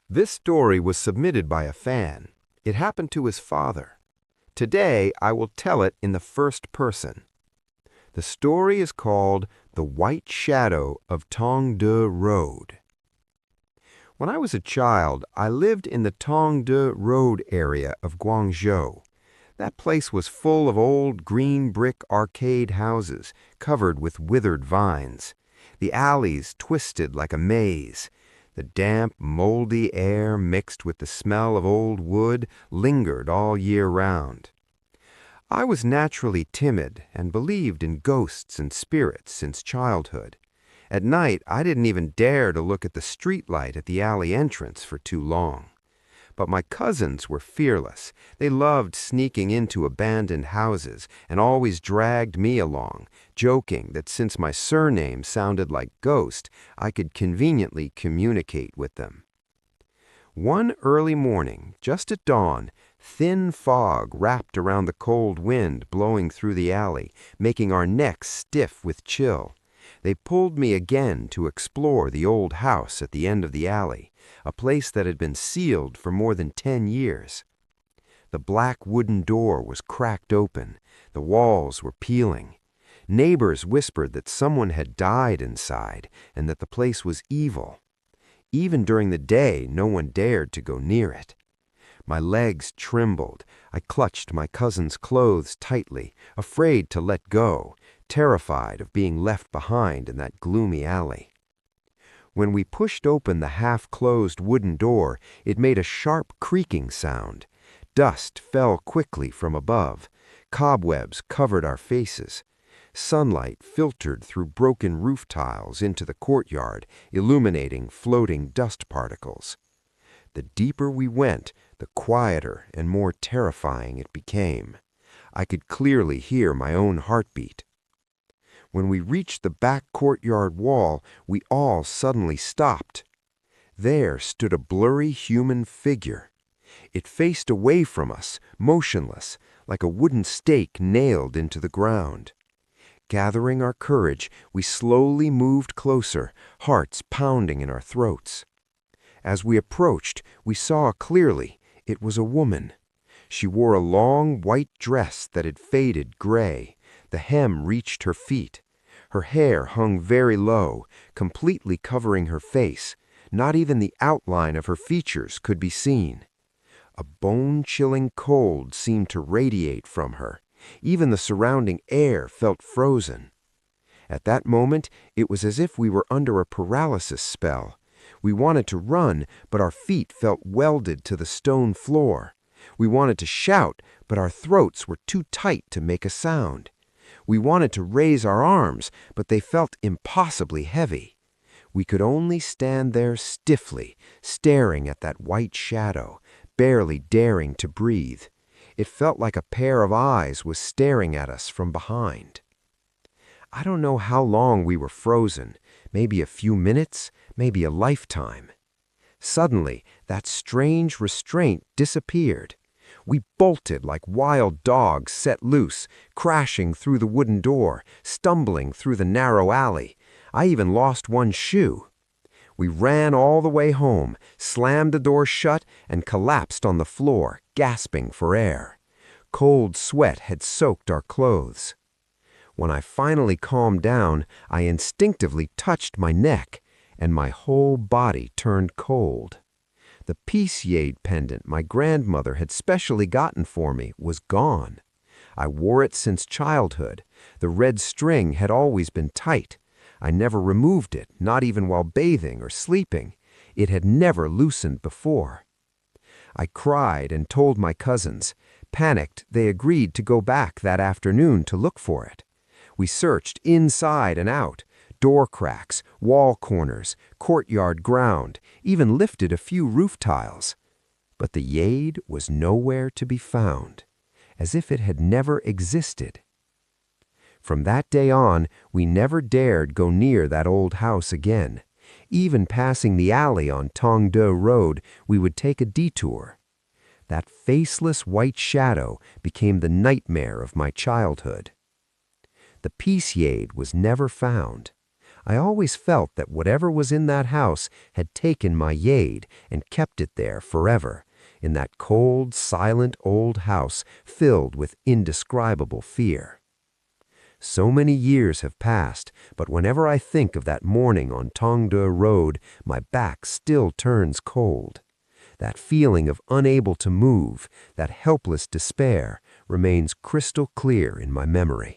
This story was submitted by a fan. It happened to his father. Today, I will tell it in the first person. The story is called The White Shadow of Tong De Road. When I was a child, I lived in the Tong De Road area of Guangzhou. That place was full of old green brick arcade houses covered with withered vines. The alleys twisted like a maze. The damp, moldy air mixed with the smell of old wood lingered all year round. I was naturally timid and believed in ghosts and spirits since childhood. At night, I didn't even dare to look at the street light at the alley entrance for too long. But my cousins were fearless. They loved sneaking into abandoned houses and always dragged me along, joking that since my surname sounded like ghost, I could conveniently communicate with them. One early morning, just at dawn, thin fog wrapped around the cold wind blowing through the alley, making our necks stiff with chill. They pulled me again to explore the old house at the end of the alley, a place that had been sealed for more than 10 years. The black wooden door was cracked open. The walls were peeling. Neighbors whispered that someone had died inside and that the place was evil. Even during the day, no one dared to go near it. My legs trembled. I clutched my cousin's clothes tightly, afraid to let go, terrified of being left behind in that gloomy alley. When we pushed open the half-closed wooden door, it made a sharp creaking sound. Dust fell quickly from above. Cobwebs covered our faces. Sunlight filtered through broken roof tiles into the courtyard, illuminating floating dust particles. The deeper we went, the quieter and more terrifying it became. I could clearly hear my own heartbeat. When we reached the back courtyard wall, we all suddenly stopped. There stood a blurry human figure. It faced away from us, motionless, like a wooden stake nailed into the ground. Gathering our courage, we slowly moved closer, hearts pounding in our throats. As we approached, we saw clearly it was a woman. She wore a long white dress that had faded gray. The hem reached her feet. Her hair hung very low, completely covering her face. Not even the outline of her features could be seen. A bone-chilling cold seemed to radiate from her. Even the surrounding air felt frozen. At that moment, it was as if we were under a paralysis spell. We wanted to run, but our feet felt welded to the stone floor. We wanted to shout, but our throats were too tight to make a sound. We wanted to raise our arms, but they felt impossibly heavy. We could only stand there stiffly, staring at that white shadow, barely daring to breathe. It felt like a pair of eyes was staring at us from behind. I don't know how long we were frozen, maybe a few minutes, maybe a lifetime. Suddenly, that strange restraint disappeared. We bolted like wild dogs set loose, crashing through the wooden door, stumbling through the narrow alley. I even lost one shoe. We ran all the way home, slammed the door shut, and collapsed on the floor, gasping for air. Cold sweat had soaked our clothes. When I finally calmed down, I instinctively touched my neck, and my whole body turned cold. The Peace-Yade pendant my grandmother had specially gotten for me was gone. I wore it since childhood. The red string had always been tight. I never removed it, not even while bathing or sleeping. It had never loosened before. I cried and told my cousins. Panicked, they agreed to go back that afternoon to look for it. We searched inside and out, door cracks, wall corners, courtyard ground, even lifted a few roof tiles. But the Yade was nowhere to be found, as if it had never existed. From that day on, we never dared go near that old house again. Even passing the alley on Tong De Road, we would take a detour. That faceless white shadow became the nightmare of my childhood. The Peace-Yade was never found. I always felt that whatever was in that house had taken my Yade and kept it there forever, in that cold, silent old house filled with indescribable fear. So many years have passed, but whenever I think of that morning on Tongde Road, my back still turns cold. That feeling of unable to move, that helpless despair, remains crystal clear in my memory.